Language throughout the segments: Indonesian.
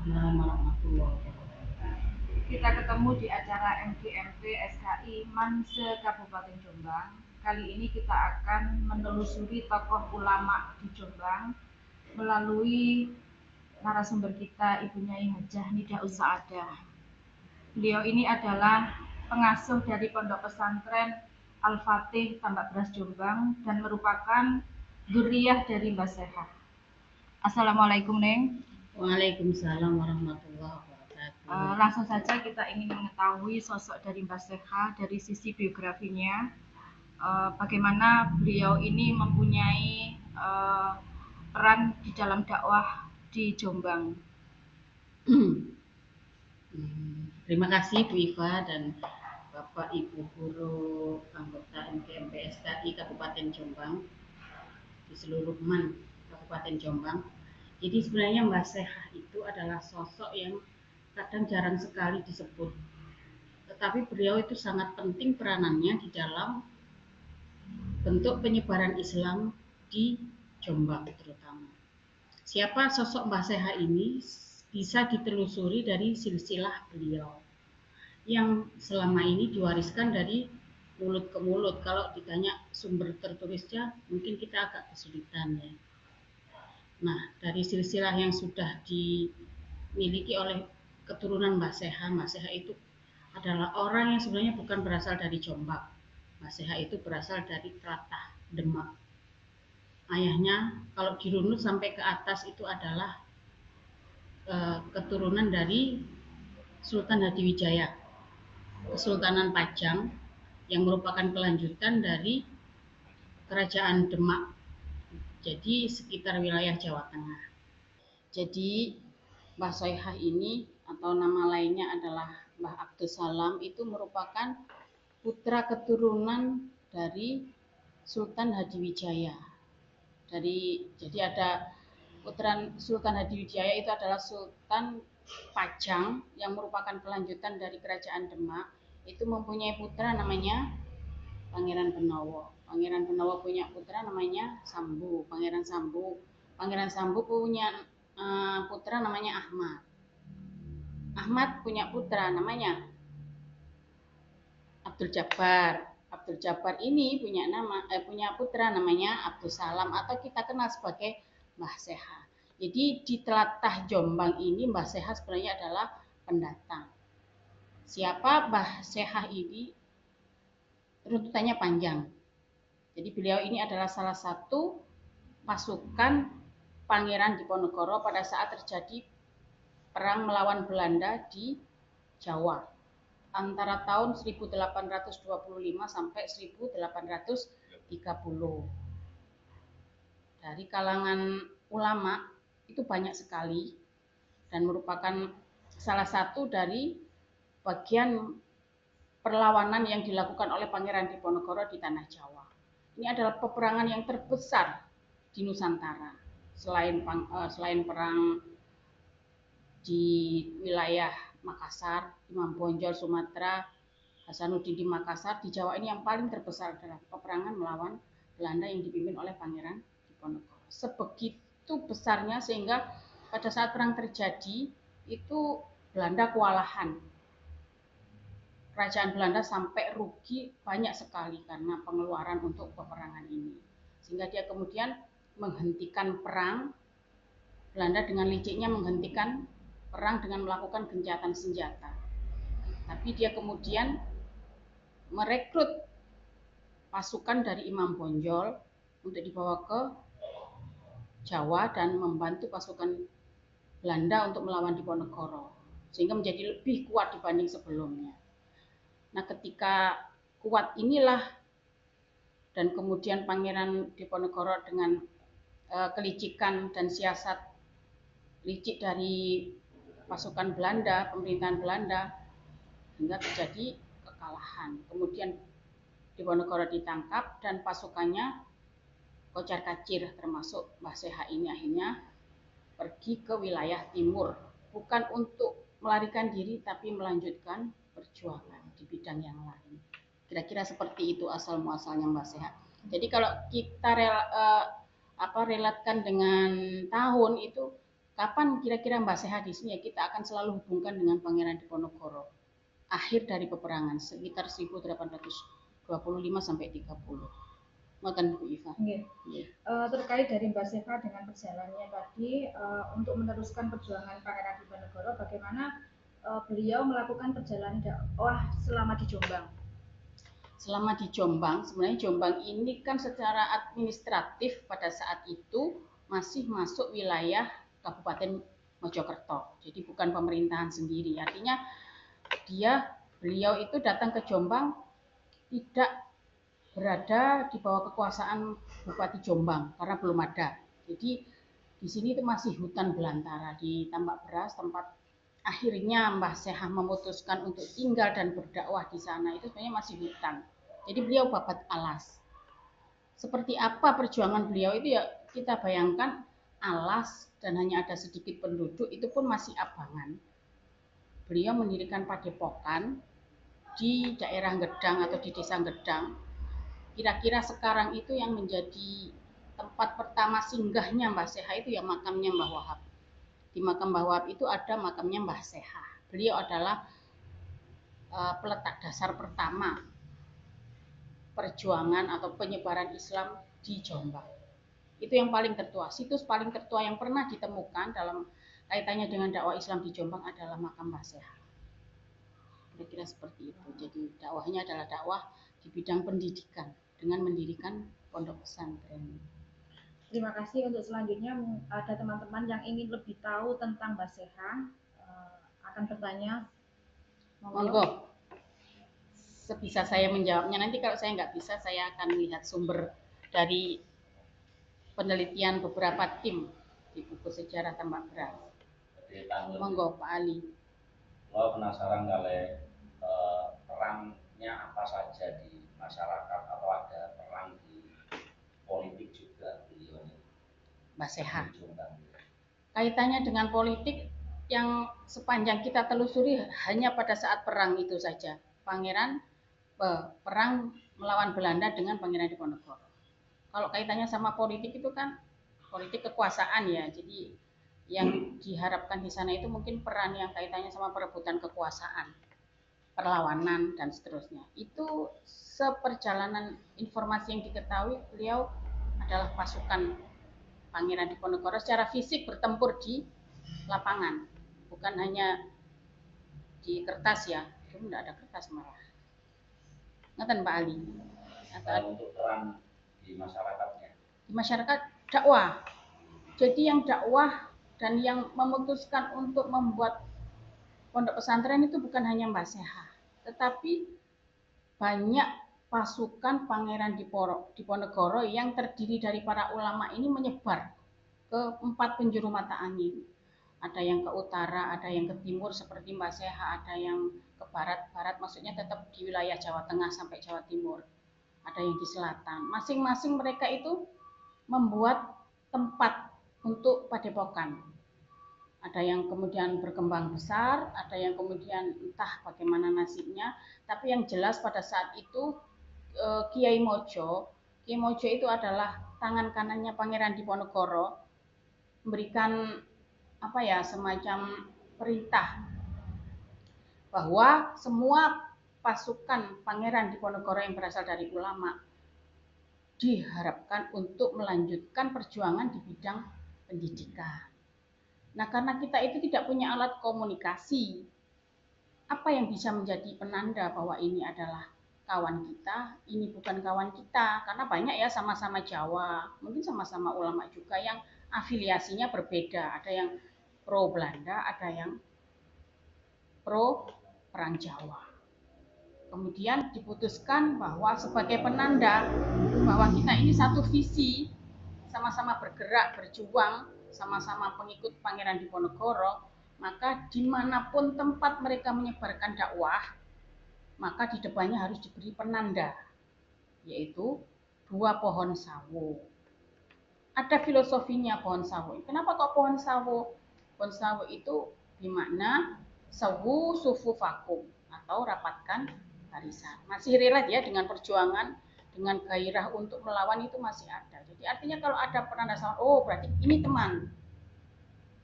Waalaikumsalam warahmatullahi wabarakatuh. Kita ketemu di acara MGMP SKI Manse Kabupaten Jombang. Kali ini kita akan menelusuri tokoh ulama di Jombang melalui narasumber kita, Ibu Nyai Hajah Nida Usaadah. Beliau ini adalah pengasuh dari Pondok Pesantren Al-Fatih Tambak Beras Jombang dan merupakan dzurriyyah dari Mbah Sehah. Assalamualaikum, Neng. Waalaikumsalam warahmatullahi wabarakatuh. Langsung saja kita ingin mengetahui sosok dari Mbah Sehah dari sisi biografinya. Bagaimana beliau ini mempunyai peran di dalam dakwah di Jombang. Terima kasih Bu Iva dan Bapak Ibu guru anggota MGMP SKI Kabupaten Jombang di seluruh MAN Kabupaten Jombang. Jadi sebenarnya Mbah Sehah itu adalah sosok yang kadang jarang sekali disebut. Tetapi beliau itu sangat penting peranannya di dalam bentuk penyebaran Islam di Jombang terutama. Siapa sosok Mbah Sehah ini bisa ditelusuri dari silsilah beliau yang selama ini diwariskan dari mulut ke mulut. Kalau ditanya sumber tertulisnya mungkin kita agak kesulitan ya. Nah, dari silsilah yang sudah dimiliki oleh keturunan Mbah Sehah itu adalah orang yang sebenarnya bukan berasal dari Jombang. Mbah Sehah itu berasal dari Tlatah Demak. Ayahnya kalau dirunut sampai ke atas itu adalah keturunan dari Sultan Hadiwijaya, Kesultanan Pajang yang merupakan kelanjutan dari Kerajaan Demak, jadi sekitar wilayah Jawa Tengah. Jadi Mbah Sehah ini atau nama lainnya adalah Mbah Abdus Salam itu merupakan putra keturunan dari Sultan Hadiwijaya. Jadi ada putra Sultan Hadiwijaya itu adalah Sultan Pajang yang merupakan kelanjutan dari Kerajaan Demak, itu mempunyai putra namanya Pangeran Benowo. Pangeran Benowo punya putra namanya Sambu. Pangeran Sambu punya putra namanya Ahmad. Ahmad punya putra namanya Abdul Jabbar. Abdul Jabbar ini punya putra namanya Abdus Salam atau kita kenal sebagai Mbah Sehah. Jadi di Tlatah Jombang ini Mbah Sehah sebenarnya adalah pendatang. Siapa Mbah Sehah ini? Runtutannya panjang. Jadi beliau ini adalah salah satu pasukan Pangeran Diponegoro pada saat terjadi perang melawan Belanda di Jawa antara tahun 1825 sampai 1830. Dari kalangan ulama itu banyak sekali dan merupakan salah satu dari bagian perlawanan yang dilakukan oleh Pangeran Diponegoro di tanah Jawa. Ini adalah peperangan yang terbesar di Nusantara. Selain perang di wilayah Makassar, Imam Bonjol Sumatera, Hasanuddin di Makassar, di Jawa ini yang paling terbesar adalah peperangan melawan Belanda yang dipimpin oleh Pangeran Diponegoro. Sebegitu besarnya sehingga pada saat perang terjadi itu Belanda kewalahan. Kerajaan Belanda sampai rugi banyak sekali karena pengeluaran untuk peperangan ini. Sehingga dia kemudian menghentikan perang. Belanda dengan liciknya menghentikan perang dengan melakukan gencatan senjata. Tapi dia kemudian merekrut pasukan dari Imam Bonjol untuk dibawa ke Jawa dan membantu pasukan Belanda untuk melawan Diponegoro, sehingga menjadi lebih kuat dibanding sebelumnya. Nah, ketika kuat inilah dan kemudian Pangeran Diponegoro dengan kelicikan dan siasat licik dari pasukan Belanda, pemerintahan Belanda, hingga terjadi kekalahan. Kemudian Diponegoro ditangkap dan pasukannya kocar-kacir, termasuk Mbah Sehah ini akhirnya pergi ke wilayah timur, bukan untuk melarikan diri tapi melanjutkan perjuangan di bidang yang lain. Kira-kira seperti itu asal muasalnya Mbah Sehah. Jadi kalau kita relatkan dengan tahun itu Kapan kira-kira Mbak sehat di sini ya, kita akan selalu hubungkan dengan Pangeran Diponegoro. Akhir dari peperangan sekitar 1825 sampai 30. Ngoten Bu Iva. Nggih. Terkait dari Mbak Seva dengan perjalanannya tadi untuk meneruskan perjuangan Pangeran Diponegoro, bagaimana beliau melakukan perjalanan dakwah selama di Jombang? Selama di Jombang, sebenarnya Jombang ini kan secara administratif pada saat itu masih masuk wilayah Kabupaten Mojokerto. Jadi bukan pemerintahan sendiri. Artinya beliau itu datang ke Jombang tidak berada di bawah kekuasaan Bupati Jombang karena belum ada. Jadi di sini itu masih hutan belantara di Tambak Beras, tempat akhirnya Mbah Sehah memutuskan untuk tinggal dan berdakwah di sana. Itu sebenarnya masih hutan. Jadi beliau babat alas. Seperti apa perjuangan beliau itu ya kita bayangkan, alas dan hanya ada sedikit penduduk, itu pun masih abangan. Beliau mendirikan padepokan di daerah Gedang atau di desa Gedang. Kira-kira sekarang itu yang menjadi tempat pertama singgahnya Mbah Sehah itu ya makamnya Mbah Wahab. Di makam Mbah Wahab itu ada makamnya Mbah Sehah. Beliau adalah peletak dasar pertama perjuangan atau penyebaran Islam di Jombang. Itu yang paling tertua. Situs paling tertua yang pernah ditemukan dalam kaitannya dengan dakwah Islam di Jombang adalah makam Mbah Sehah. Kira-kira seperti itu. Jadi dakwahnya adalah dakwah di bidang pendidikan dengan mendirikan pondok pesantren. Terima kasih. Untuk selanjutnya ada teman-teman yang ingin lebih tahu tentang Mbah Sehah akan bertanya. Monggo. Sebisa saya menjawabnya. Nanti kalau saya nggak bisa, saya akan lihat sumber dari penelitian beberapa tim di buku sejarah Tambak Beras. Monggo Pak Ali. Kalau penasaran kali perangnya apa saja di masyarakat atau ada perang di politik juga beliau ini? Mbah Sehah. Kaitannya dengan politik yang sepanjang kita telusuri hanya pada saat perang itu saja. Pangeran perang melawan Belanda dengan Pangeran Diponegoro. Kalau kaitannya sama politik itu kan politik kekuasaan ya. Jadi yang diharapkan di sana itu mungkin peran yang kaitannya sama perebutan kekuasaan, perlawanan dan seterusnya. Itu seperjalanan informasi yang diketahui, beliau adalah pasukan Pangeran Diponegoro secara fisik bertempur di lapangan, bukan hanya di kertas ya. Itu tidak ada kertas malah. Ngeten Pak Ali. Atau untuk peran di masyarakatnya? Di masyarakat dakwah. Jadi yang dakwah dan yang memutuskan untuk membuat pondok pesantren itu bukan hanya Mbah Sehah, tetapi banyak pasukan Pangeran Diponegoro yang terdiri dari para ulama ini menyebar ke 4 penjuru mata angin. Ada yang ke utara, ada yang ke timur seperti Mbah Sehah, ada yang ke barat maksudnya tetap di wilayah Jawa Tengah sampai Jawa Timur. Ada yang di selatan. Masing-masing mereka itu membuat tempat untuk padepokan. Ada yang kemudian berkembang besar, ada yang kemudian entah bagaimana nasibnya, tapi yang jelas pada saat itu Kiai Mojo itu adalah tangan kanannya Pangeran Diponegoro, memberikan semacam perintah bahwa semua pasukan Pangeran Diponegoro yang berasal dari ulama diharapkan untuk melanjutkan perjuangan di bidang pendidikan. Nah, karena kita itu tidak punya alat komunikasi, apa yang bisa menjadi penanda bahwa ini adalah kawan kita, ini bukan kawan kita? Karena banyak ya sama-sama Jawa, mungkin sama-sama ulama juga yang afiliasinya berbeda. Ada yang pro Belanda, ada yang pro Perang Jawa. Kemudian diputuskan bahwa sebagai penanda bahwa kita ini satu visi, sama-sama bergerak, berjuang, sama-sama pengikut Pangeran Diponegoro, maka dimanapun tempat mereka menyebarkan dakwah, maka di depannya harus diberi penanda, yaitu 2 pohon sawo. Ada filosofinya pohon sawo. Kenapa kok pohon sawo? Pohon sawo itu bermakna sawu sufu vakum atau rapatkan barisan. Masih relate ya dengan perjuangan, dengan gairah untuk melawan itu masih ada. Jadi artinya kalau ada penanda sawo, oh berarti ini teman.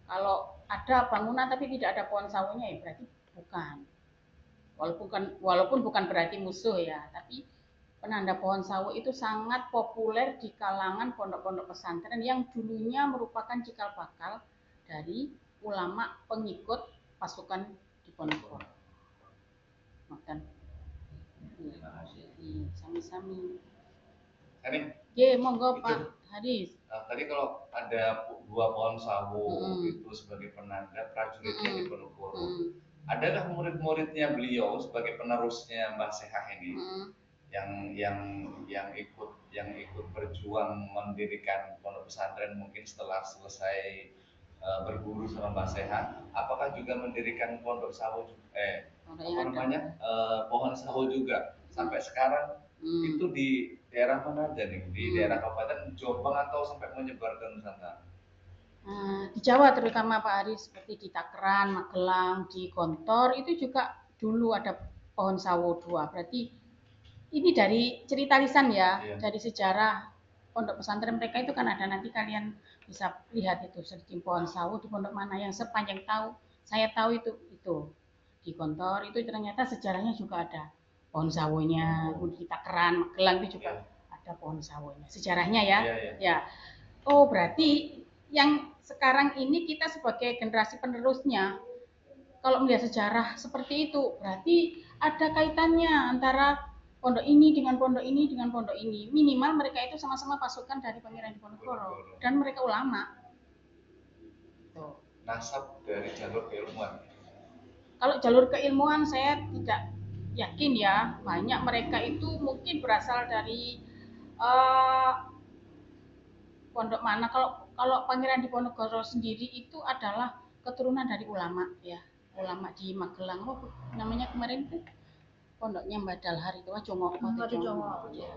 Kalau ada bangunan tapi tidak ada pohon sawonya ya berarti bukan. Walaupun bukan berarti musuh ya, tapi penanda pohon sawo itu sangat populer di kalangan pondok-pondok pesantren yang dulunya merupakan cikal bakal dari ulama pengikut pasukan Diponegoro. Makan. Terima kasih. Sami-sami. Ini Monggo Pak Haris. tadi kalau ada 2 pohon sawo itu sebagai penanda prajuritnya Diponegoro, adakah murid-muridnya beliau sebagai penerusnya Mbah Sehah ini yang ikut berjuang mendirikan pondok pesantren mungkin setelah selesai berguru sama Mbah Sehah, apakah juga mendirikan pondok sawo pohon sawo juga sampai sekarang? Itu di daerah mana aja nih? Di daerah Kabupaten Jombang atau sampai menyebar ke Nusantara? Di Jawa terutama Pak Haris, seperti di Takeran, Magelang, di Gontor itu juga dulu ada pohon sawo 2. Berarti ini dari cerita lisan ya, dari sejarah pondok pesantren mereka itu kan ada, nanti kalian bisa lihat itu searching pohon sawo di pondok mana yang sepanjang saya tahu itu di Gontor itu ternyata sejarahnya juga ada pohon sawonya. Di Takeran, Magelang itu juga ada pohon sawonya. Sejarahnya ya. Oh, berarti yang sekarang ini kita sebagai generasi penerusnya, kalau melihat sejarah seperti itu, berarti ada kaitannya antara pondok ini dengan pondok ini dengan pondok ini. Minimal mereka itu sama-sama pasukan dari Pangeran Diponegoro dan mereka ulama. Nasab dari jalur keilmuan. Kalau jalur keilmuan saya tidak yakin ya, banyak mereka itu mungkin berasal dari pondok mana. Kalau Pangeran Diponegoro sendiri itu adalah keturunan dari ulama ya, ulama di Magelang. Namanya kemarin itu pondoknya Mbak Dalhar itu Jongo. Ya.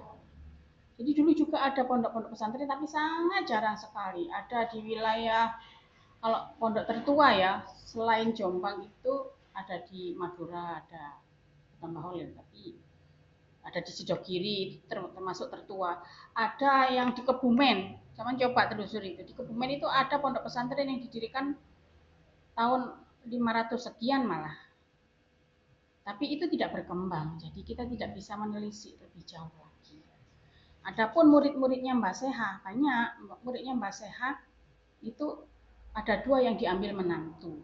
Jadi dulu juga ada pondok-pondok pesantren tapi sangat jarang sekali. Ada di wilayah, kalau pondok tertua ya selain Jombang itu ada di Madura, ada Tambah Holil, tapi ada di Sidogiri termasuk tertua. Ada yang di Kebumen, sama coba telusuri itu. Di Kebumen itu ada pondok pesantren yang didirikan tahun 500 sekian malah. Tapi itu tidak berkembang, jadi kita tidak bisa menelisik lebih jauh lagi. Adapun murid-muridnya Mbah Sehah, banyak muridnya Mbah Sehah itu ada 2 yang diambil menantu.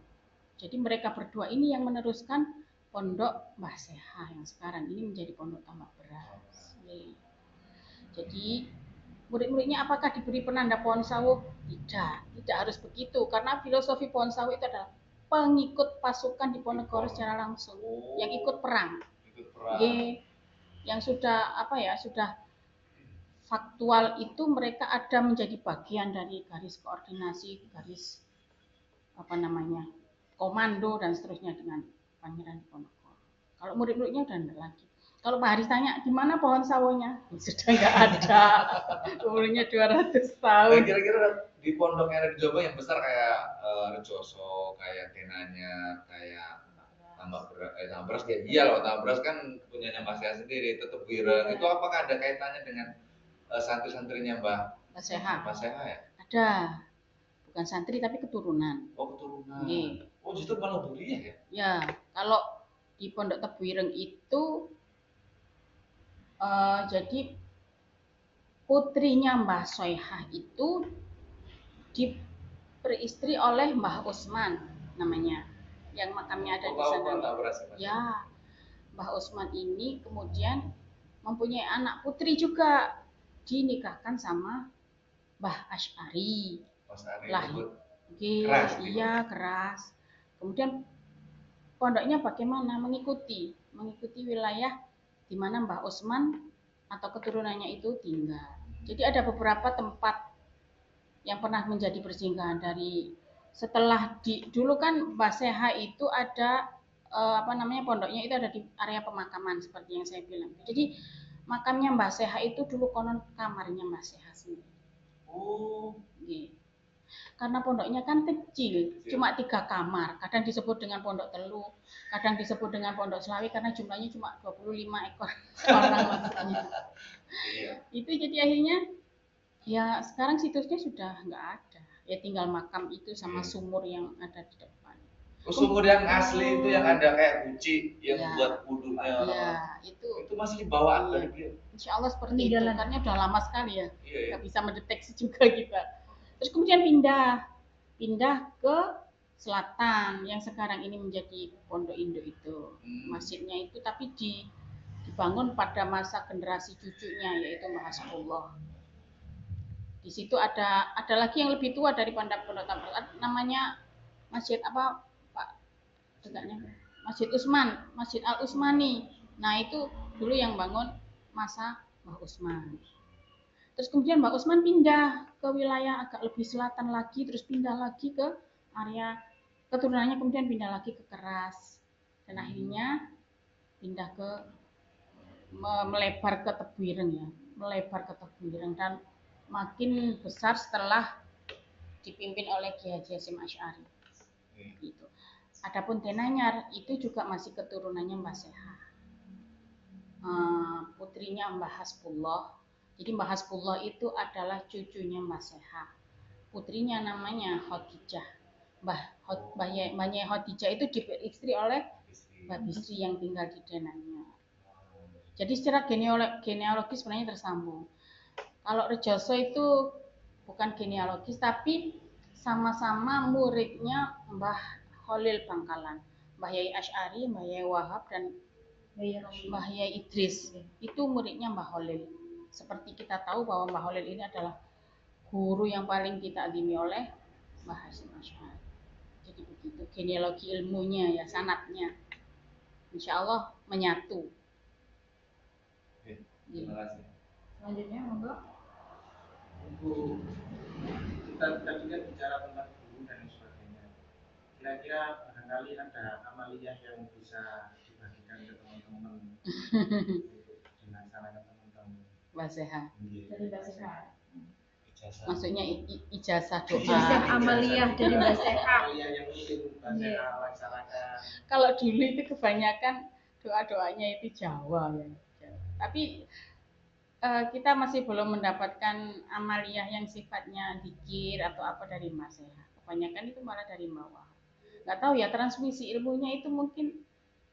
Jadi mereka berdua ini yang meneruskan pondok Mbah Sehah yang sekarang ini menjadi pondok Tambak Beras. Jadi murid-muridnya apakah diberi penanda pohon sawo? Tidak harus begitu, karena filosofi pohon sawo itu adalah pengikut pasukan Diponegoro secara langsung, yang ikut perang. Yang sudah sudah faktual itu mereka ada menjadi bagian dari garis koordinasi, garis komando dan seterusnya dengan Pangeran Diponegoro. Kalau murid-muridnya udah enggak lagi. Kalau Pak Haris tanya di mana pohon sawonya, sudah nggak ada. Umurnya 200 tahun. Kira-kira di pondok yang ada di Jombang yang besar kayak Rejoso, kayak Tenanya, kayak Tambak Beras kayak loh. Tambak Beras kan punya Mbah Sehah sendiri, tetap Wireng. Itu apakah ada kaitannya dengan santri-santrinya Mbah Sehah ya? Ada. Bukan santri tapi keturunan. Oh, keturunan. Oh, justru malah durian ya? Ya, kalau di Pondok Tebuireng itu jadi putrinya Mbah Soehah itu diperistri oleh Mbah Usman namanya, yang makamnya ada di sana. Ya, Mbah Usman ini kemudian mempunyai anak putri juga, dinikahkan sama Mbah Asy'ari. Keras. Kemudian pondoknya bagaimana? Mengikuti wilayah di mana Mbah Usman atau keturunannya itu tinggal. Jadi ada beberapa tempat yang pernah menjadi persinggahan dari setelah dulu kan Mbah Sehah itu ada pondoknya itu ada di area pemakaman seperti yang saya bilang. Jadi makamnya Mbah Sehah itu dulu konon kamarnya Mbah Sehah sendiri. Karena pondoknya kan kecil, cuma 3 kamar. Kadang disebut dengan pondok telu, kadang disebut dengan pondok Selawi karena jumlahnya cuma 25 ekor orang maksudnya. Itu jadi akhirnya ya sekarang situsnya sudah nggak ada. Ya tinggal makam itu sama sumur yang ada di depan. Sumur yang asli itu yang ada kayak guci yang Ya. buat wudhunya orang. Ya, itu Masih dibawa iya. dari dia. Insya Allah seperti itu, karena udah lama sekali ya, Iya, iya. nggak bisa mendeteksi juga kita. Terus kemudian pindah ke selatan yang sekarang ini menjadi Pondok Induk itu. Masjidnya itu tapi dibangun pada masa generasi cucunya yaitu Mbah Hasbullah. Di situ ada lagi yang lebih tua dari Pondok Tampil, namanya Masjid apa Pak tegaknya? Masjid Utsman, Masjid Al Utsmani. Nah itu dulu yang bangun masa Mbah Utsman. Terus kemudian Mbah Utsman pindah ke wilayah agak lebih selatan lagi, terus pindah lagi ke area keturunannya, kemudian pindah lagi ke Keras, dan akhirnya pindah ke melebar ke Tebuireng ya, melebar ke Tebuireng dan makin besar setelah dipimpin oleh Kiai Haji Hasyim Asy'ari. Gitu. Adapun Tenanyar itu juga masih keturunannya Mbah Seha, putrinya Mbah Hasbullah. Jadi Mbah Hasbullah itu adalah cucunya Mbah Seha, putrinya namanya Khadijah. Mbahnya Khadijah itu diistri oleh Mbah Bisri yang tinggal di Denanyar. Jadi secara genealogis sebenarnya tersambung. Kalau Rejoso itu bukan genealogis tapi sama-sama muridnya Mbah Khalil Bangkalan, Mbah Yai Asy'ari, Mbah Yai Wahab dan Mbah Yai Idris. Itu muridnya Mbah Khalil. Seperti kita tahu bahwa Mbah Khalil ini adalah guru yang paling ditakzimi oleh Mbah Hasyim Asy'ari. Jadi begitu genealogi ilmunya ya, sanadnya. Insya Allah menyatu. Oke, terima kasih. Selanjutnya monggo. Bu, kita tadi kan bicara tentang guru dan sebagainya. Kira-kira barangkali ada amaliyah yang bisa dibagikan ke teman-teman untuk dilaksanakan teman-teman. Mbah Seha. Dari Mbah Seha. Maksudnya ijazah doa. Ijazah amaliyah dari Mbah Seha. Amaliyah yang mungkin Mbah Seha laksanakan. Kalau dulu itu kebanyakan doa-doanya itu Jawa ya. Tapi kita masih belum mendapatkan amaliyah yang sifatnya dzikir atau apa dari Mbah Seha. Kebanyakan itu malah dari bawah. Nggak tahu ya, transmisi ilmunya itu mungkin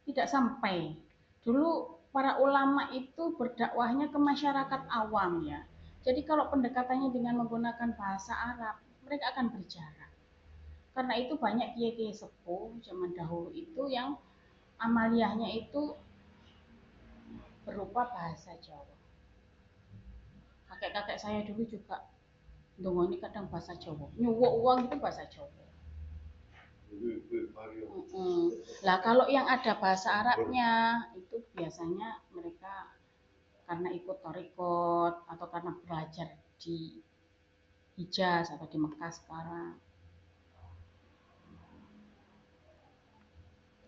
tidak sampai. Dulu para ulama itu berdakwahnya ke masyarakat awam ya. Jadi kalau pendekatannya dengan menggunakan bahasa Arab, mereka akan berjarak. Karena itu banyak kiai-kiai sepuh zaman dahulu itu yang amaliyahnya itu berupa bahasa Jawa. Kakek-kakek saya dulu juga ndongone kadang bahasa Jawa. Nyuwuk uang itu bahasa Jawa. Lah kalau yang ada bahasa Arabnya itu biasanya mereka karena ikut thariqat atau karena belajar di Hijaz atau di Mekah sekarang.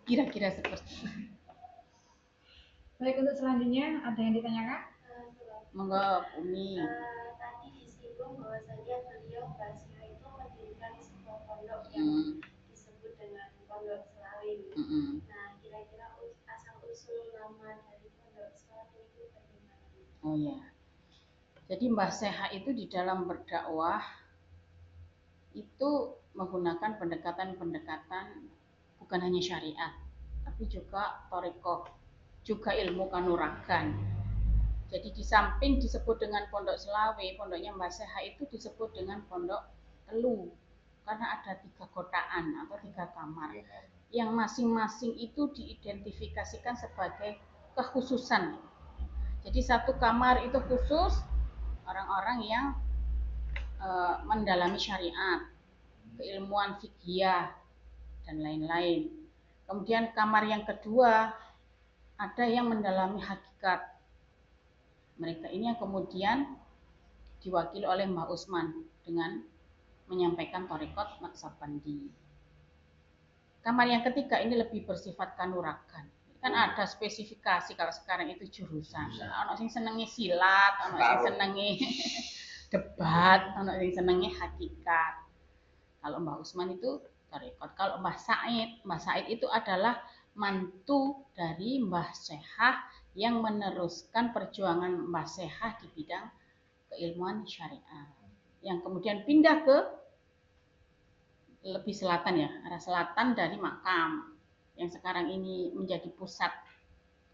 Kira-kira seperti itu. Baik, untuk selanjutnya ada yang ditanyakan? Monggo Umi. Tadi disinggung bahwasanya beliau Mbah Seha itu mendirikan sebuah pondok yang disebut dengan Pondok Selawe. Nah, kira-kira asal usul nama dari Pondok Selawe itu bagaimana? Oh ya. Jadi Mbah Seha itu di dalam berdakwah itu menggunakan pendekatan-pendekatan bukan hanya syariat, tapi juga thariqah, juga ilmu kanuragan. Jadi di samping disebut dengan Pondok Selawe, pondoknya Mbah Seha itu disebut dengan Pondok Telu, karena ada 3 kotaan atau 3 kamar, yang masing-masing itu diidentifikasikan sebagai kekhususan. Jadi satu kamar itu khusus orang-orang yang mendalami syariat, keilmuan fikih dan lain-lain. Kemudian kamar yang kedua ada yang mendalami hakikat. Mereka ini yang kemudian diwakili oleh Mbah Utsman dengan menyampaikan thariqat Naqsabandi. Kamar yang ketiga ini lebih bersifat kanuragan. Kan ada spesifikasi kalau sekarang itu jurusan. Ono sing senenge silat, ono sing senenge debat, ono sing senenge hakikat. Kalau Mbah Utsman itu thariqat. Kalau Mbah Said itu adalah mantu dari Mbah Seha yang meneruskan perjuangan Mbah Seha di bidang keilmuan syariah, yang kemudian pindah ke lebih selatan ya, arah selatan dari makam yang sekarang ini menjadi pusat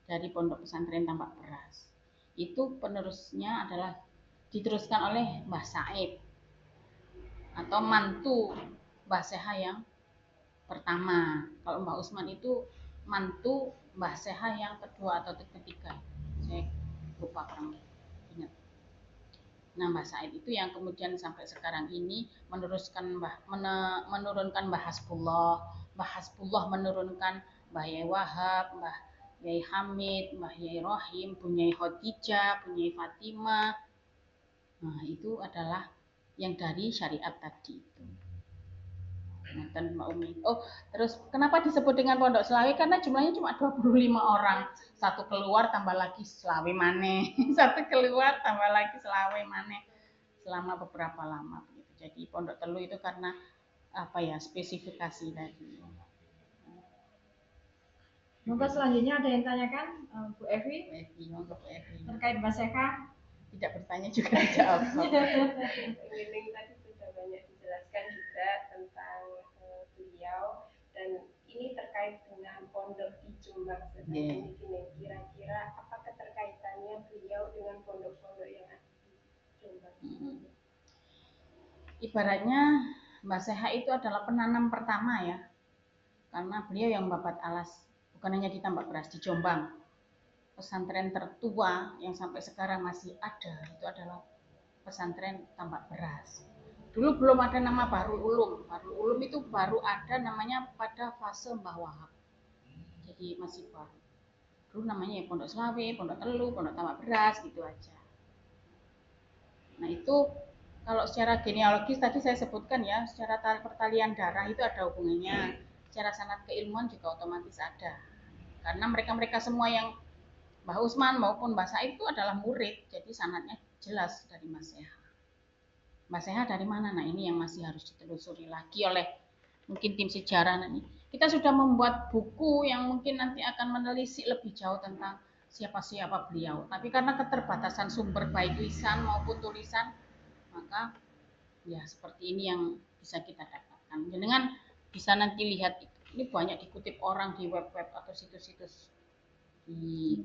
dari Pondok Pesantren Tambak Beras. Itu penerusnya adalah diteruskan oleh Mbah Said atau mantu Mbah Seha yang pertama. Kalau Mbah Usman itu mantu Mbah Seha yang kedua atau ketiga. Saya lupa kurang ingat. Nah, Mbah Said itu yang kemudian sampai sekarang ini menurunkan Mbah Hasbullah. Mbah Hasbullah menurunkan Mbah Yai Wahab, Mbah Yai Hamid, Mbah Yai Rohim, Bunyai Khadijah, Bunyai Fatimah. Nah, itu adalah yang dari syariat tadi itu. Dan Mbak Umi. Oh, terus kenapa disebut dengan Pondok Selawe? Karena jumlahnya cuma 25 orang. Satu keluar tambah lagi Selawe maneh. Satu keluar tambah lagi Selawe maneh. Selama beberapa lama begitu. Jadi Pondok Telu itu karena apa ya, spesifikasi tadi. Monggo selanjutnya ada yang tanyakan Bu Evi? Bu Evi, monggo Bu Evi. Terkait Mbah Seha? Tidak bertanya juga dijawab. Ini tadi sudah banyak dijelaskan juga tentang beliau, dan ini terkait dengan pondok di Jombang. Ini kira-kira apa keterkaitannya beliau dengan pondok-pondok yang ada di Jombang? Ibaratnya Mbah Seha itu adalah penanam pertama ya, karena beliau yang babat alas, bukan hanya di Tambak Beras, di Jombang. Pesantren tertua yang sampai sekarang masih ada itu adalah pesantren Tambak Beras. Dulu belum ada nama Bahrul Ulum. Bahrul Ulum itu baru ada namanya pada fase Mbah Wahab. Jadi masih baru. Dulu namanya ya Pondok Selawe, Pondok Telu, Pondok Tambak Beras gitu aja. Nah itu kalau secara genealogis tadi saya sebutkan ya, secara pertalian darah itu ada hubungannya. Secara sanad keilmuan juga otomatis ada. Karena mereka-mereka semua yang Mbah Usman maupun Mbah Said itu adalah murid, jadi sanadnya jelas dari Mas Seha. Mas Seha dari mana? Nah ini yang masih harus ditelusuri lagi oleh mungkin tim sejarah nanti. Kita sudah membuat buku yang mungkin nanti akan menelisik lebih jauh tentang siapa-siapa beliau. Tapi karena keterbatasan sumber baik lisan maupun tulisan, maka ya seperti ini yang bisa kita dapatkan. Dengan bisa nanti lihat ini banyak dikutip orang di web-web atau situs-situs di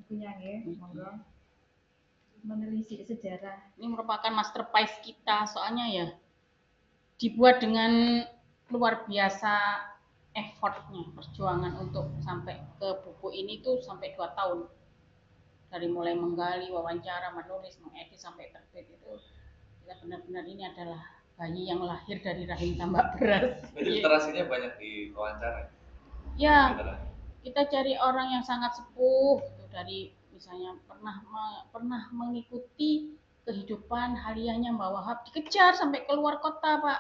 Bukunya ya, monggo. Menelisik sejarah. Ini merupakan masterpiece kita, soalnya ya dibuat dengan luar biasa effortnya, perjuangan untuk sampai ke buku ini tuh sampai 2 tahun. Dari mulai menggali, wawancara, menulis, mengedit sampai terbit itu kita benar-benar ini adalah bayi yang lahir dari rahim Tambak Beras. Literasinya banyak di wawancara. Ya, kita cari orang yang sangat sepuh gitu, dari misalnya pernah mengikuti kehidupan hariannya Mbah Wahab, dikejar sampai keluar kota Pak,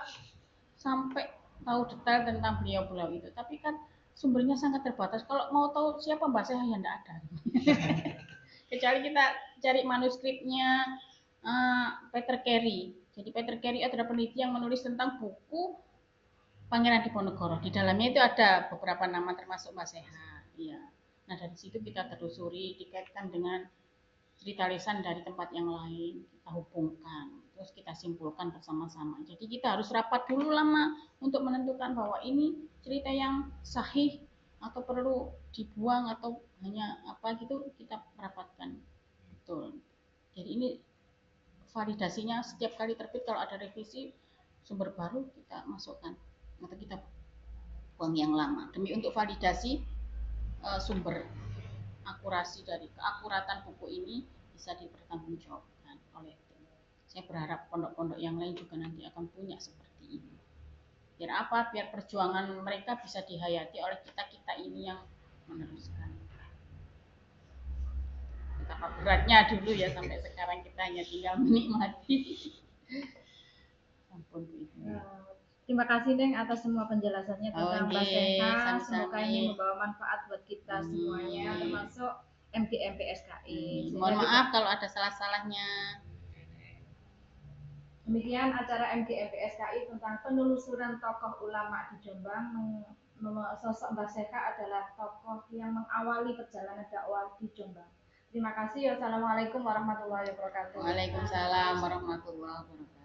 sampai tahu detail tentang beliau-beliau itu. Tapi kan sumbernya sangat terbatas. Kalau mau tahu siapa Mbah Seha ya enggak ada. Kecuali kita cari manuskripnya Peter Carey. Jadi Peter Carey adalah peneliti yang menulis tentang buku Pangeran Diponegoro. Di dalamnya itu ada beberapa nama termasuk Mbah Seha. Iya. Nah dari situ kita telusuri, dikaitkan dengan cerita lisan dari tempat yang lain, kita hubungkan, terus kita simpulkan bersama-sama. Jadi kita harus rapat dulu lama untuk menentukan bahwa ini cerita yang sahih atau perlu dibuang atau hanya apa gitu, kita rapatkan. Betul. Jadi ini validasinya setiap kali terbit kalau ada revisi sumber baru kita masukkan atau kita buang yang lama demi untuk validasi sumber akurasi dari keakuratan buku ini bisa dipertanggungjawabkan oleh tim. Saya berharap pondok-pondok yang lain juga nanti akan punya seperti ini. Biar apa? Biar perjuangan mereka bisa dihayati oleh kita-kita ini yang meneruskan. Betapa beratnya dulu ya, sampai sekarang kita hanya tinggal menikmati. Ampun Bu Ibu. Terima kasih Neng atas semua penjelasannya tentang Mbah Seha. Semoga ini membawa manfaat buat kita semuanya, termasuk MGMP SKI. Mohon maaf kalau ada salah-salahnya. Demikian acara MGMP SKI tentang penelusuran tokoh ulama di Jombang. Sosok Mbah Seha adalah tokoh yang mengawali perjalanan dakwah di Jombang. Terima kasih. Wassalamualaikum warahmatullahi wabarakatuh. Waalaikumsalam warahmatullahi wabarakatuh.